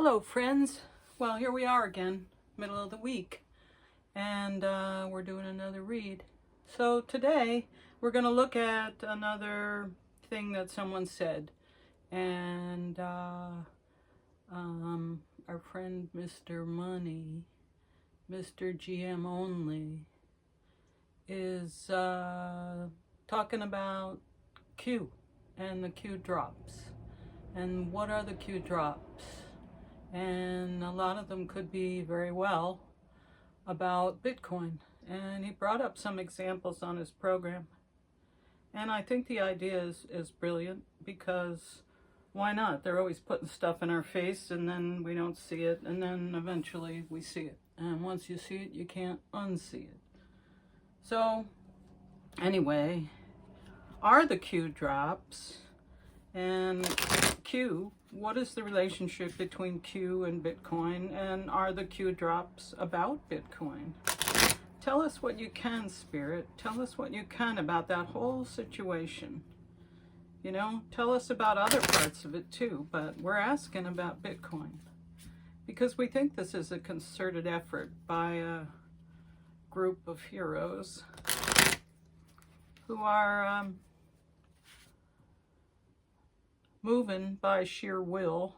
Hello, friends. Well, here we are again, middle of the week, and we're doing another read. So today we're going to look at another thing that someone said, and our friend Mr. Money, Mr. GM Only, is talking about Q and the Q drops. And what are the Q drops? And a lot of them could be very well about Bitcoin. And he brought up some examples on his program. And I think the idea is brilliant because why not? They're always putting stuff in our face and then we don't see it, and then eventually we see it. And once you see it, you can't unsee it. So anyway, are the Q drops and Q, what is the relationship between Q and Bitcoin, and are the Q drops about Bitcoin? Tell us what you can, Spirit. Tell us what you can about that whole situation. You know, tell us about other parts of it too, but we're asking about Bitcoin because we think this is a concerted effort by a group of heroes who are moving by sheer will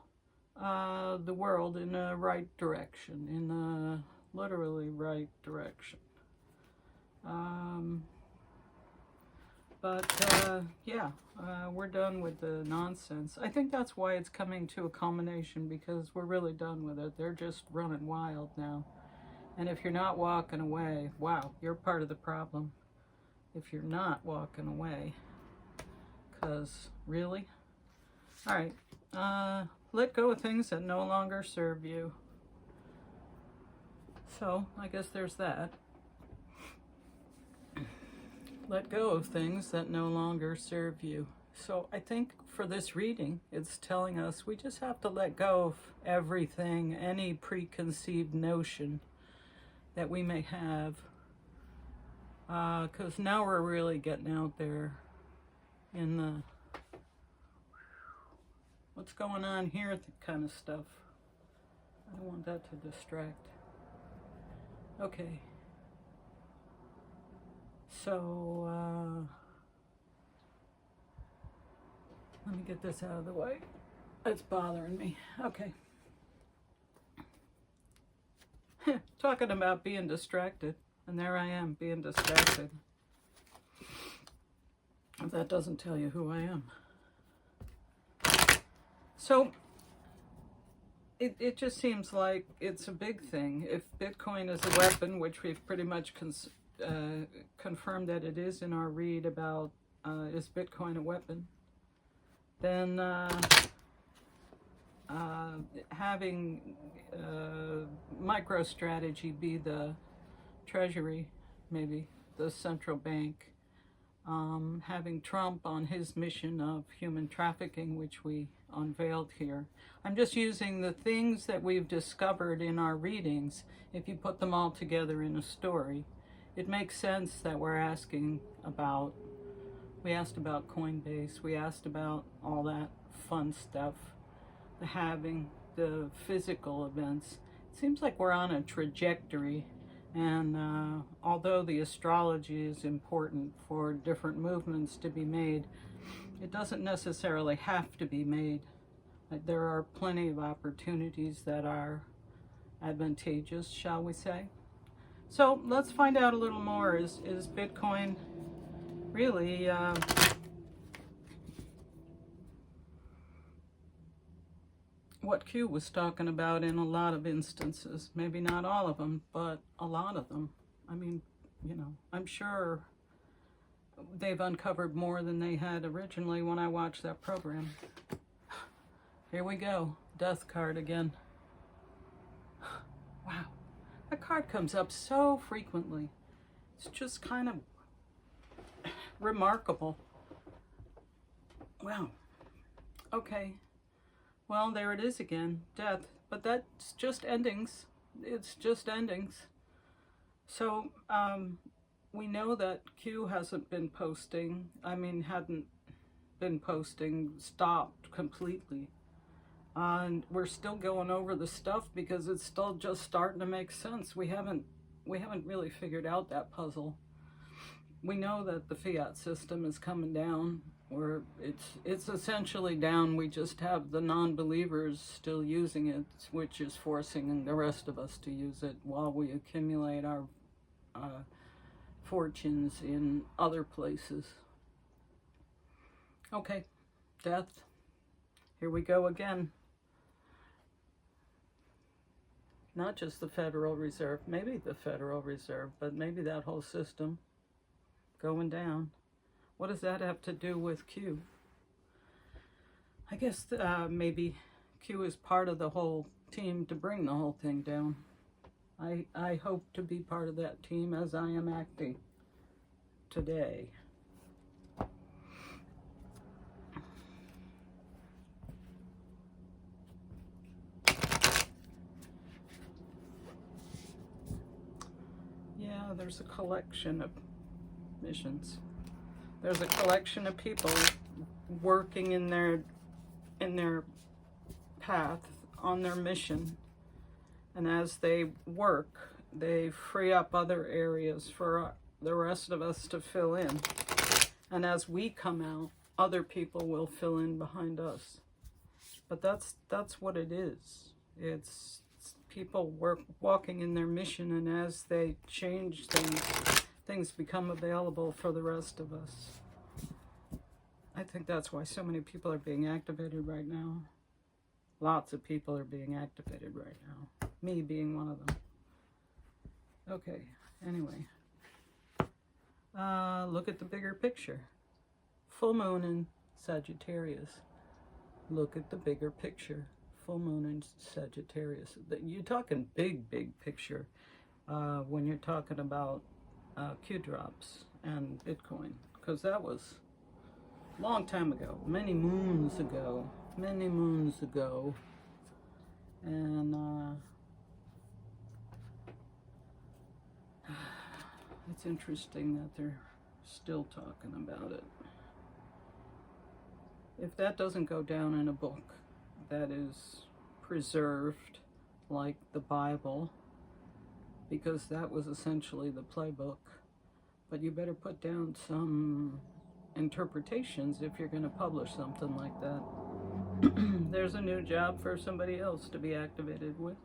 the world in the right direction, in the literally right direction. We're done with the nonsense. I think that's why it's coming to a culmination, because we're really done with it. They're just running wild now. And if you're not walking away, wow, you're part of the problem. If you're not walking away, because really? All right, let go of things that no longer serve you. So I guess there's that. Let go of things that no longer serve you. So I think for this reading, it's telling us we just have to let go of everything, any preconceived notion that we may have. Because now we're really getting out there in the what's going on here kind of stuff. I don't want that to distract. Okay. So, let me get this out of the way. It's bothering me. Okay. Talking about being distracted, and there I am being distracted. If that doesn't tell you who I am. So, it just seems like it's a big thing. If Bitcoin is a weapon, which we've pretty much confirmed that it is in our read about is Bitcoin a weapon, then having MicroStrategy be the treasury, maybe the central bank, having Trump on his mission of human trafficking, which we unveiled here. I'm just using the things that we've discovered in our readings. If you put them all together in a story, it makes sense that we're asking about, we asked about Coinbase, we asked about all that fun stuff, the halving, the physical events. It seems like we're on a trajectory, and although the astrology is important for different movements to be made, it doesn't necessarily have to be made. Like, there are plenty of opportunities that are advantageous, shall we say. So let's find out a little more. Is Bitcoin really what Q was talking about in a lot of instances? Maybe not all of them, but a lot of them. I mean, you know, I'm sure they've uncovered more than they had originally when I watched that program. Here we go. Death card again. Wow. That card comes up so frequently. It's just kind of remarkable. Wow. Okay. Well, there it is again. Death. But that's just endings. It's just endings. So, we know that Q hasn't been posting. I mean, hadn't been posting, stopped completely. And we're still going over the stuff because it's still just starting to make sense. We haven't really figured out that puzzle. We know that the fiat system is coming down, or it's essentially down. We just have the non-believers still using it, which is forcing the rest of us to use it while we accumulate our fortunes in other places. Okay, death. Here we go again. Not just the Federal Reserve, maybe the Federal Reserve, but maybe that whole system going down. What does that have to do with Q? I guess maybe Q is part of the whole team to bring the whole thing down. I hope to be part of that team as I am acting today. Yeah, there's a collection of missions. There's a collection of people working in their path on their mission, and as they work, they free up other areas for the rest of us to fill in. And as we come out, other people will fill in behind us. But that's what it is. It's people walking in their mission, and as they change things, things become available for the rest of us. I think that's why so many people are being activated right now. Lots of people are being activated right now. Me being one of them. Okay, anyway. Look at the bigger picture. Full moon in Sagittarius. Look at the bigger picture. Full moon in Sagittarius. You're talking big picture when you're talking about Q drops and Bitcoin, because that was a long time ago, many moons ago, and it's interesting that they're still talking about it. If that doesn't go down in a book that is preserved like the Bible, because that was essentially the playbook, but you better put down some interpretations if you're going to publish something like that. There's a new job for somebody else to be activated with.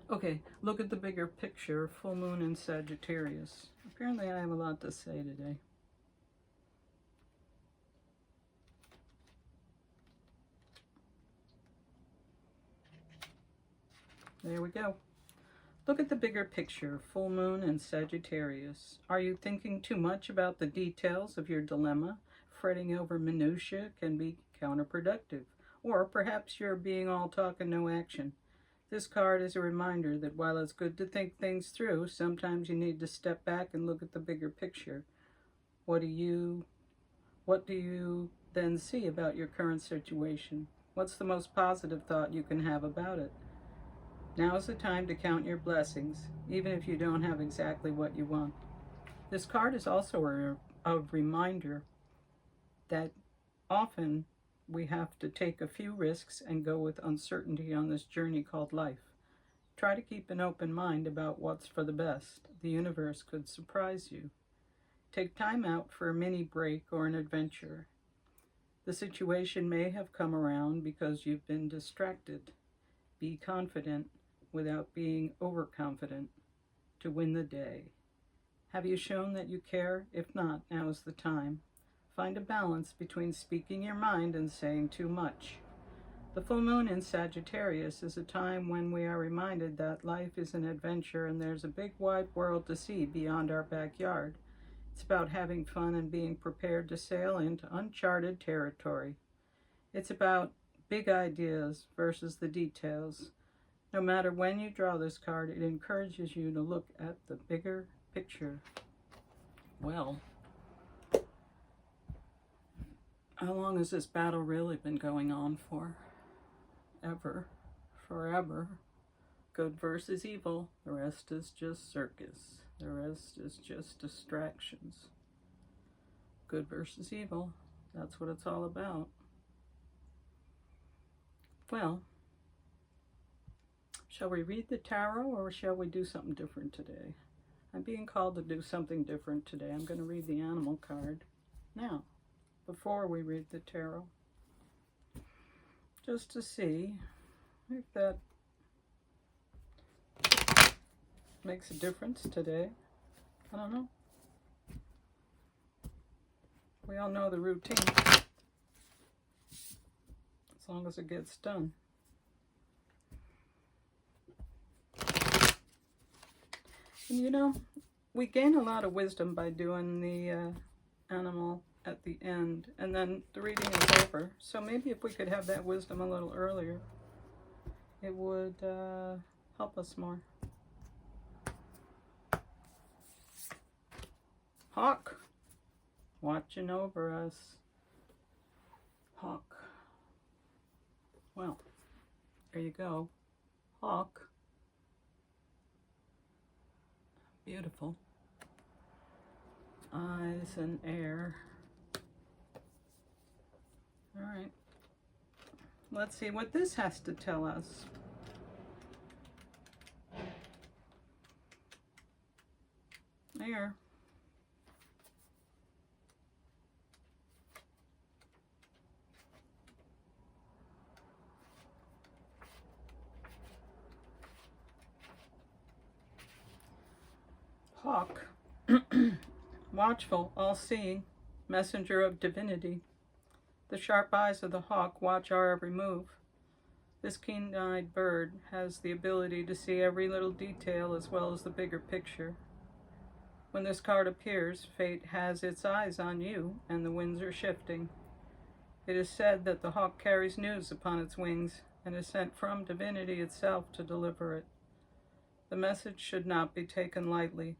Okay, look at the bigger picture. Full moon in Sagittarius. Apparently I have a lot to say today. There we go. Look at the bigger picture. Full moon in Sagittarius. Are you thinking too much about the details of your dilemma? Fretting over minutiae can be counterproductive. Or perhaps you're being all talk and no action. This card is a reminder that while it's good to think things through, sometimes you need to step back and look at the bigger picture. What do you then see about your current situation? What's the most positive thought you can have about it? Now is the time to count your blessings, even if you don't have exactly what you want. This card is also a reminder that often we have to take a few risks and go with uncertainty on this journey called life. Try to keep an open mind about what's for the best. The universe could surprise you. Take time out for a mini break or an adventure. The situation may have come around because you've been distracted. Be confident without being overconfident to win the day. Have you shown that you care? If not, now is the time. Find a balance between speaking your mind and saying too much. The full moon in Sagittarius is a time when we are reminded that life is an adventure and there's a big wide world to see beyond our backyard. It's about having fun and being prepared to sail into uncharted territory. It's about big ideas versus the details. No matter when you draw this card, it encourages you to look at the bigger picture. Well, how long has this battle really been going on for? Ever. Forever. Good versus evil. The rest is just circus. The rest is just distractions. Good versus evil. That's what it's all about. Well, shall we read the tarot or shall we do something different today? I'm being called to do something different today. I'm going to read the animal card now, before we read the tarot, just to see if that makes a difference today. I don't know. We all know the routine, as long as it gets done. And you know, we gain a lot of wisdom by doing the animal at the end, and then the reading is over. So maybe if we could have that wisdom a little earlier, it would help us more. Hawk, watching over us. Hawk. Well, there you go. Hawk. Beautiful. Eyes and air. All right. Let's see what this has to tell us. There. Hawk. Watchful, all-seeing, messenger of divinity. The sharp eyes of the hawk watch our every move. This keen-eyed bird has the ability to see every little detail as well as the bigger picture. When this card appears, fate has its eyes on you, and the winds are shifting. It is said that the hawk carries news upon its wings and is sent from divinity itself to deliver it. The message should not be taken lightly.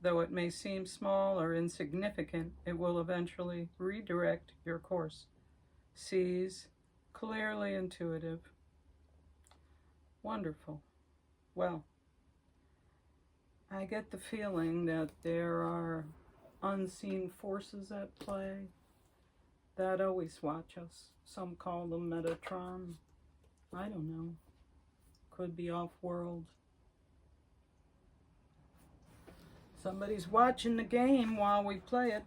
Though it may seem small or insignificant, it will eventually redirect your course. Seize, clearly intuitive. Wonderful. Well, I get the feeling that there are unseen forces at play that always watch us. Some call them Metatron. I don't know. Could be off-world. Somebody's watching the game while we play it.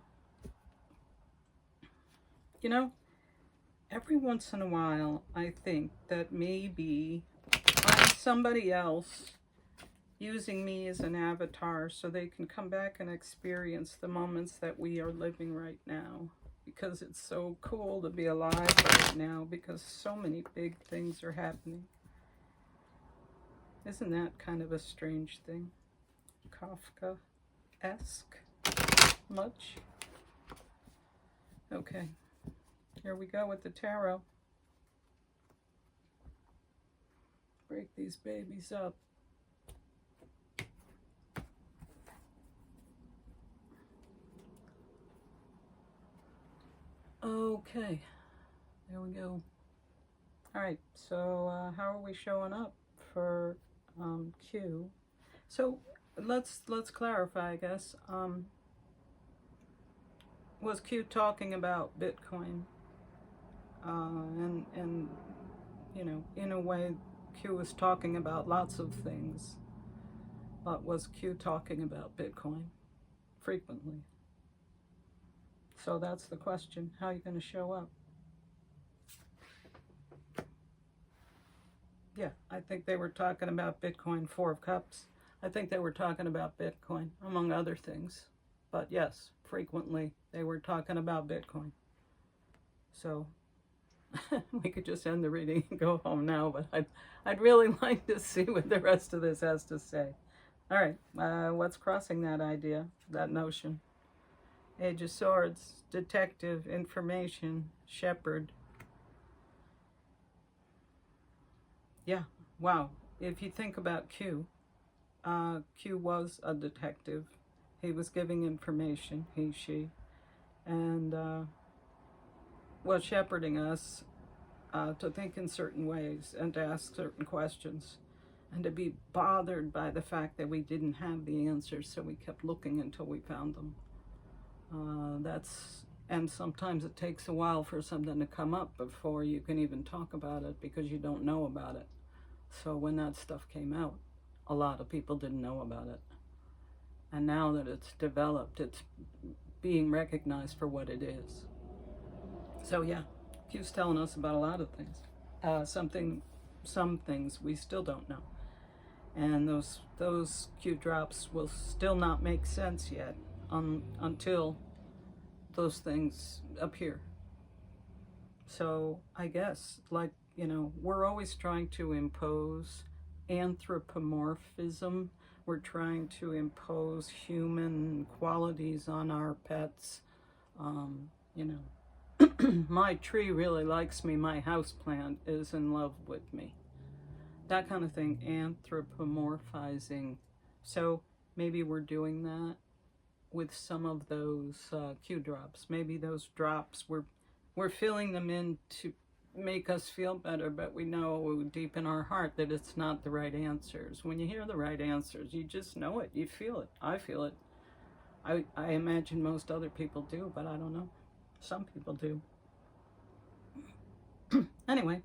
You know, every once in a while, I think that maybe I'm somebody else using me as an avatar so they can come back and experience the moments that we are living right now. Because it's so cool to be alive right now, because so many big things are happening. Isn't that kind of a strange thing? Kafka-esque? Much? Okay, here we go with the tarot. Break these babies up. Okay, there we go. All right, so how are we showing up for Q? So let's clarify, I guess. Was Q talking about Bitcoin? And you know, in a way, Q was talking about lots of things. But was Q talking about Bitcoin frequently? So that's the question. How are you going to show up? Yeah, I think they were talking about Bitcoin. Four of Cups. I think they were talking about Bitcoin, among other things. But yes, frequently they were talking about Bitcoin. So we could just end the reading and go home now, but I'd really like to see what the rest of this has to say. All right, what's crossing that idea, that notion? Age of Swords, detective, information, shepherd. Yeah, wow. If you think about Q, Q was a detective. He was giving information, he, she, and was shepherding us to think in certain ways and to ask certain questions and to be bothered by the fact that we didn't have the answers, so we kept looking until we found them. That's And sometimes it takes a while for something to come up before you can even talk about it because you don't know about it. So when that stuff came out, a lot of people didn't know about it. And now that it's developed, it's being recognized for what it is. So yeah, Q's telling us about a lot of things. Some things we still don't know. And those Q drops will still not make sense yet until those things appear. So I guess, like, we're always trying to impose anthropomorphism. We're trying to impose human qualities on our pets. You know, my tree really likes me. My houseplant is in love with me. That kind of thing, anthropomorphizing. So maybe we're doing that with some of those Q drops. Maybe those drops, we're filling them in to make us feel better, but we know deep in our heart that it's not the right answers. When you hear the right answers, you just know it. You feel it. I feel it. I imagine most other people do, but I don't know. Some people do. Anyway,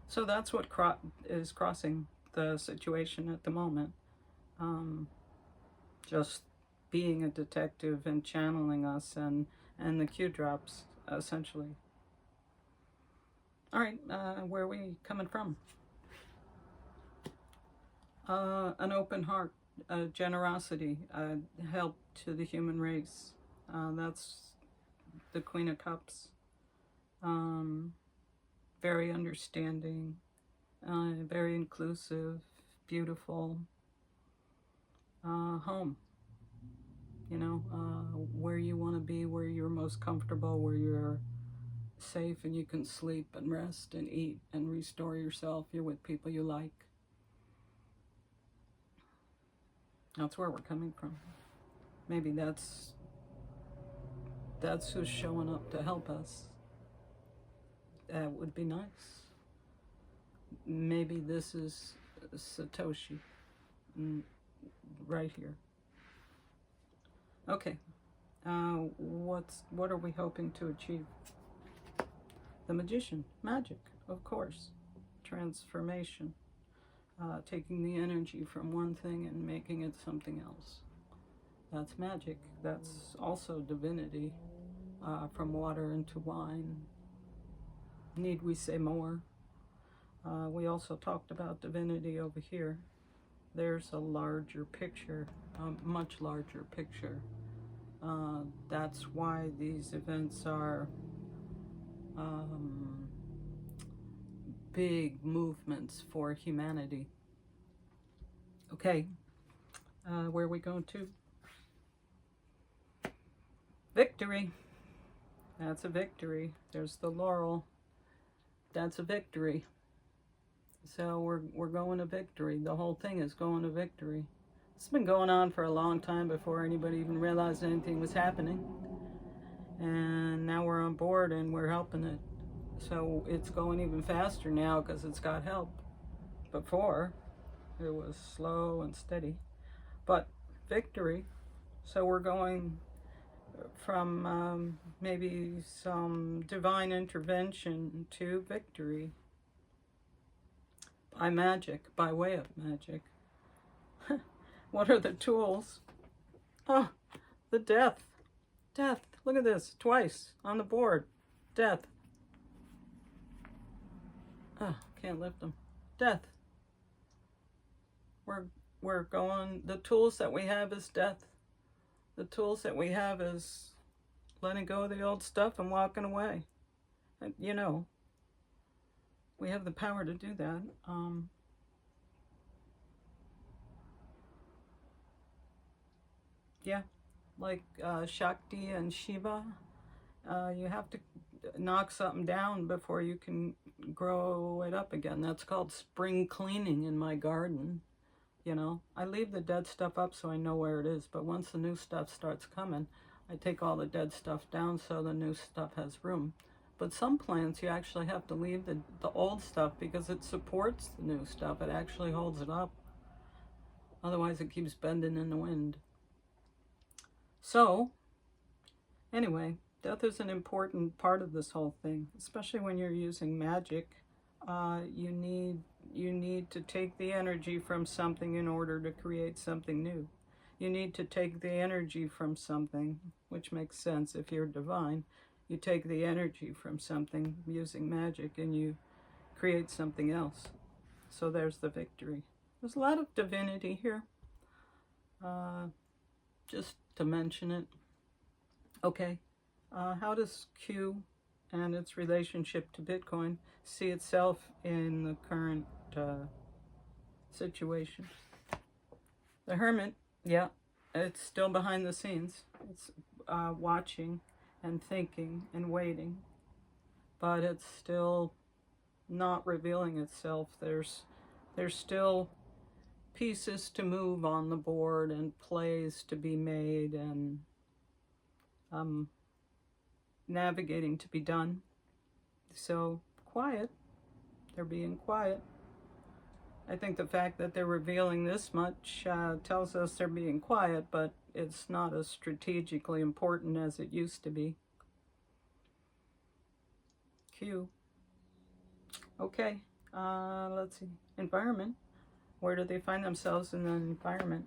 so that's what is crossing the situation at the moment. Just being a detective and channeling us and the Q drops, essentially. All right, where are we coming from? An open heart, generosity, help to the human race. That's the Queen of Cups. Very understanding, very inclusive, beautiful. Home. Where you want to be, where you're most comfortable, where you're safe and you can sleep and rest and eat and restore yourself. You're with people you like. That's where we're coming from. Maybe that's who's showing up to help us. That would be nice. Maybe this is Satoshi right here. Okay, what are we hoping to achieve? The Magician, magic, of course, transformation, taking the energy from one thing and making it something else. That's magic. That's also divinity, from water into wine. Need we say more? We also talked about divinity over here. There's a larger picture, a much larger picture. That's why these events are big movements for humanity. Okay, where are we going to? Victory. That's a victory. There's the laurel. That's a victory. So we're going to victory. The whole thing is going to victory. It's been going on for a long time before anybody even realized anything was happening. And now we're on board and we're helping it. So it's going even faster now because it's got help. Before, it was slow and steady. But victory. So we're going from maybe some divine intervention to victory. By magic, by way of magic. What are the tools? Oh, the death. Death. Look at this. Twice on the board. Death. Oh, can't lift them. Death. We're going, the tools that we have is death. The tools that we have is letting go of the old stuff and walking away. And, we have the power to do that. Yeah, like Shakti and Shiva. You have to knock something down before you can grow it up again. That's called spring cleaning in my garden. I leave the dead stuff up so I know where it is, but once the new stuff starts coming, I take all the dead stuff down so the new stuff has room. But some plants you actually have to leave the old stuff because it supports the new stuff. It actually holds it up. Otherwise it keeps bending in the wind. So, anyway, Death is an important part of this whole thing, especially when you're using magic. You need to take the energy from something in order to create something new. You need to take the energy from something, which makes sense if you're divine. You take the energy from something using magic and you create something else. So there's the victory. There's a lot of divinity here, just to mention it. Okay, how does Q and its relationship to Bitcoin see itself in the current situation? The Hermit, yeah, it's still behind the scenes. It's watching and thinking and waiting, but it's still not revealing itself. There's still pieces to move on the board and plays to be made and navigating to be done. So quiet. They're being quiet. I think the fact that they're revealing this much tells us they're being quiet, but it's not as strategically important as it used to be. Q. Okay, let's see. Environment. Where do they find themselves in the environment?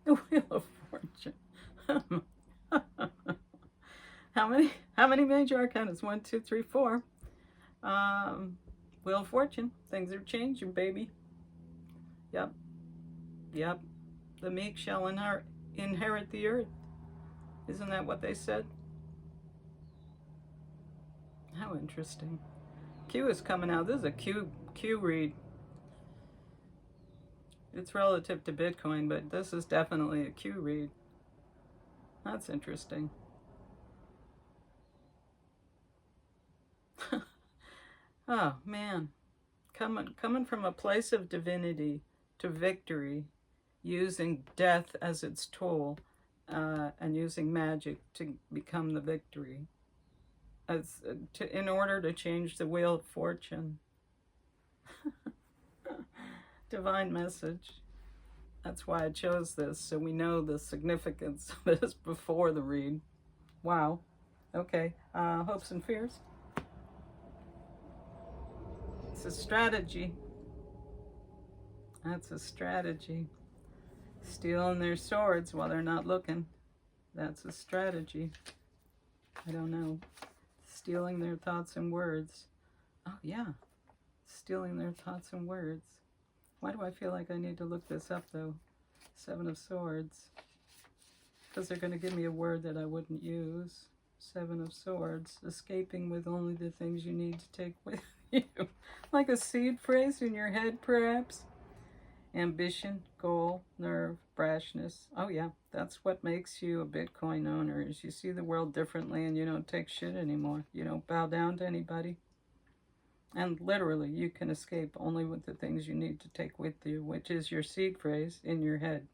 The Wheel of Fortune. How many major arcanas? 1, 2, 3, 4. Wheel of Fortune. Things are changing, baby. Yep. The meek shall inherit the earth. Isn't that what they said? How interesting. Q is coming out. This is a Q read. It's relative to Bitcoin, but this is definitely a Q read. That's interesting. Oh man, coming from a place of divinity to victory, using death as its tool, and using magic to become the victory, in order to change the Wheel of Fortune. Divine message. That's why I chose this, so we know the significance of this before the read. Wow. Okay. Hopes and fears. It's a strategy. That's a strategy. Stealing their swords while they're not looking. That's a strategy. I don't know. Stealing their thoughts and words. Oh yeah. Stealing their thoughts and words. Why do I feel like I need to look this up though? 7 of Swords. Because they're going to give me a word that I wouldn't use. 7 of Swords. Escaping with only the things you need to take with you. Like a seed phrase in your head, perhaps. Ambition, goal, nerve, brashness. Oh yeah, that's what makes you a Bitcoin owner, is you see the world differently and you don't take shit anymore. You don't bow down to anybody. And literally, you can escape only with the things you need to take with you, which is your seed phrase in your head.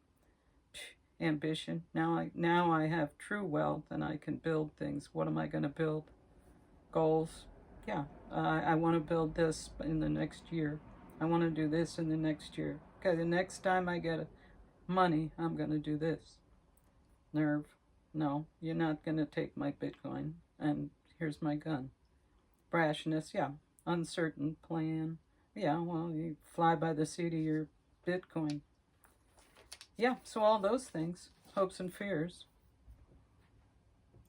Ambition. Now I have true wealth and I can build things. What am I going to build? Goals. Yeah, I want to build this in the next year. I want to do this in the next year. Okay, the next time I get money, I'm going to do this. Nerve. No, you're not going to take my Bitcoin. And here's my gun. Brashness. Yeah. Uncertain plan. Yeah, well, you fly by the seat of your Bitcoin. Yeah, so all those things. Hopes and fears.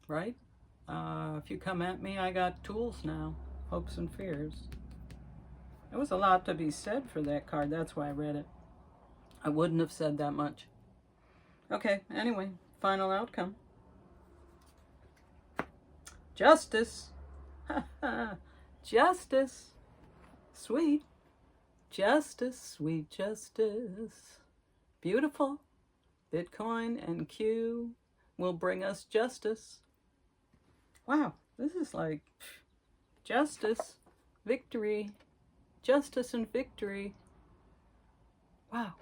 Right? If you come at me, I got tools now. Hopes and fears. There was a lot to be said for that card. That's why I read it. I wouldn't have said that much. Okay, anyway, final outcome. Justice. Justice. Sweet. Justice. Sweet justice. Beautiful. Bitcoin and Q will bring us justice. Wow, this is like justice, victory, justice and victory. Wow.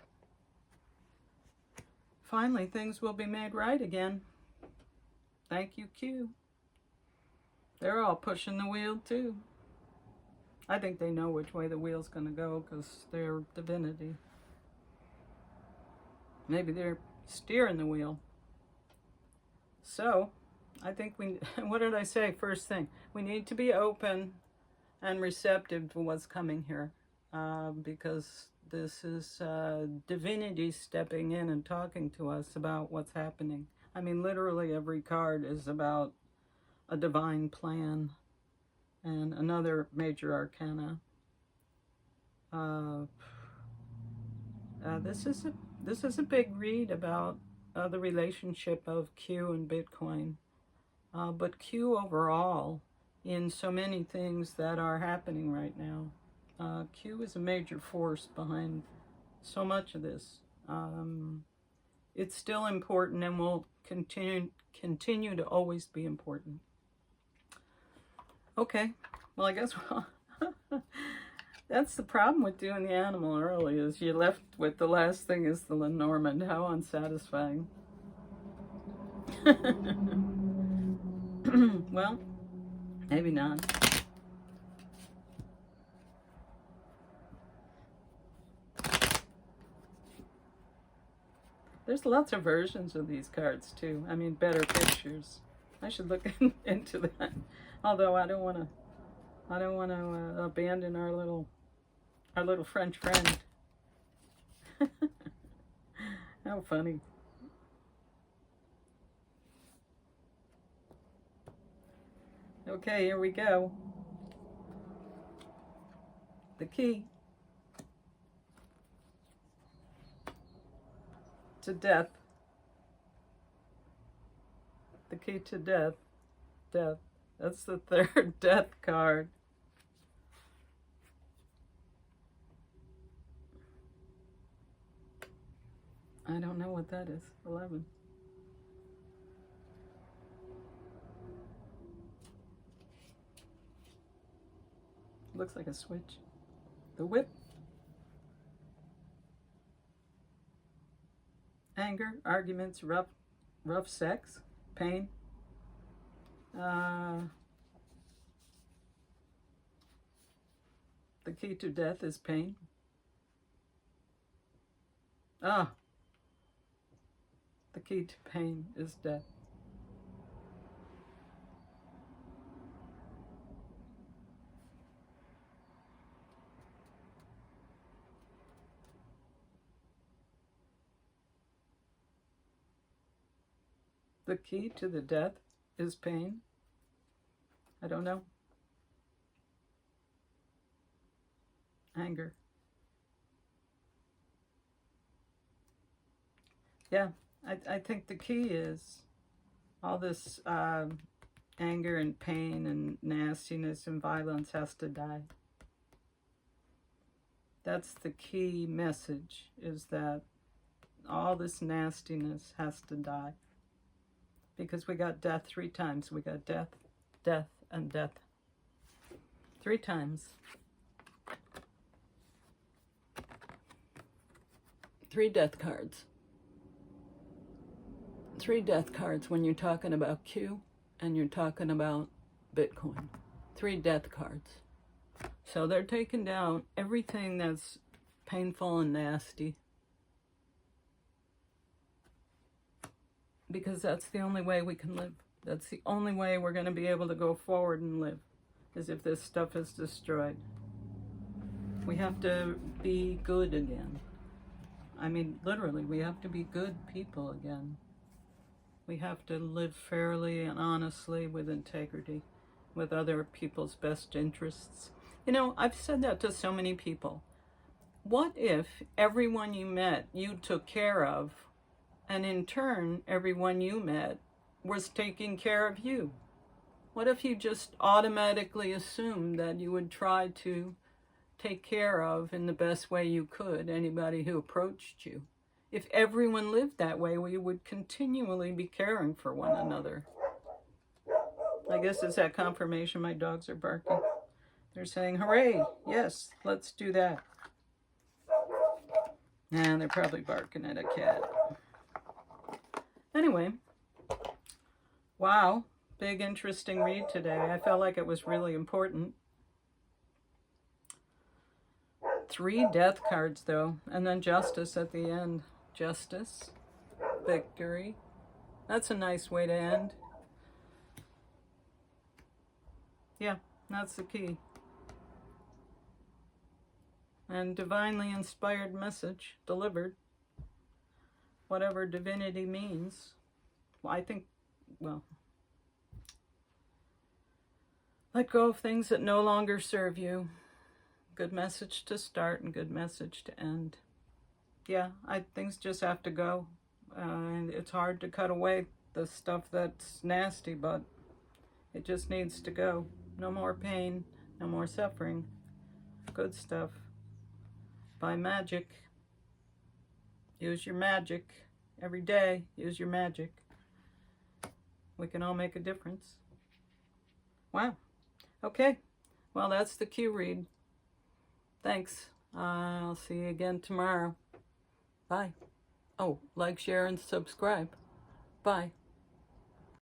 Finally, things will be made right again. Thank you, Q. They're all pushing the wheel, too. I think they know which way the wheel's going to go because they're divinity. Maybe they're steering the wheel. So, I think what did I say first thing? We need to be open and receptive to what's coming here, because this is divinity stepping in and talking to us about what's happening. I mean, literally every card is about a divine plan and another major arcana. This is a big read about the relationship of Q and Bitcoin, but Q overall in so many things that are happening right now. Q is a major force behind so much of this. It's still important and will continue to always be important. Okay, well, I guess that's the problem with doing the animal early, is you're left with the last thing is the Lenormand. How unsatisfying. Well, maybe not. There's lots of versions of these cards too. I mean, better pictures. I should look into that. Although I don't want to abandon our little French friend. How funny. Okay, here we go. The key to death. The key to death. Death. That's the third death card. I don't know what that is. 11. Looks like a switch. The whip. Anger, arguments, rough sex, pain. The key to death is pain. Ah. The key to pain is death. The key to the death is pain. I don't know. Anger. Yeah, I think the key is all this anger and pain and nastiness and violence has to die. That's the key message, is that all this nastiness has to die. Because we got death 3 times. We got death, death, and death. 3 times. 3 death cards. 3 death cards when you're talking about Q and you're talking about Bitcoin. 3 death cards. So they're taking down everything that's painful and nasty. Because that's the only way we can live. That's the only way we're going to be able to go forward and live, is if this stuff is destroyed. We have to be good again. I mean, literally, we have to be good people again. We have to live fairly and honestly, with integrity, with other people's best interests. You know, I've said that to so many people. What if everyone you met, you took care of, and in turn, everyone you met was taking care of you? What if you just automatically assumed that you would try to take care of, in the best way you could, anybody who approached you? If everyone lived that way, we would continually be caring for one another. I guess it's that confirmation my dogs are barking. They're saying, hooray, yes, let's do that. And they're probably barking at a cat. Anyway, wow, big interesting read today. I felt like it was really important. 3 death cards though, and then justice at the end. Justice, victory. That's a nice way to end. Yeah, that's the key. And divinely inspired message delivered, whatever divinity means. Well, I think, well, let go of things that no longer serve you. Good message to start and good message to end. Yeah, things just have to go. And it's hard to cut away the stuff that's nasty, but it just needs to go. No more pain, no more suffering. Good stuff. By magic. Use your magic. Every day, use your magic. We can all make a difference. Wow. Okay. Well, that's the Q read. Thanks. I'll see you again tomorrow. Bye. Oh, like, share, and subscribe. Bye.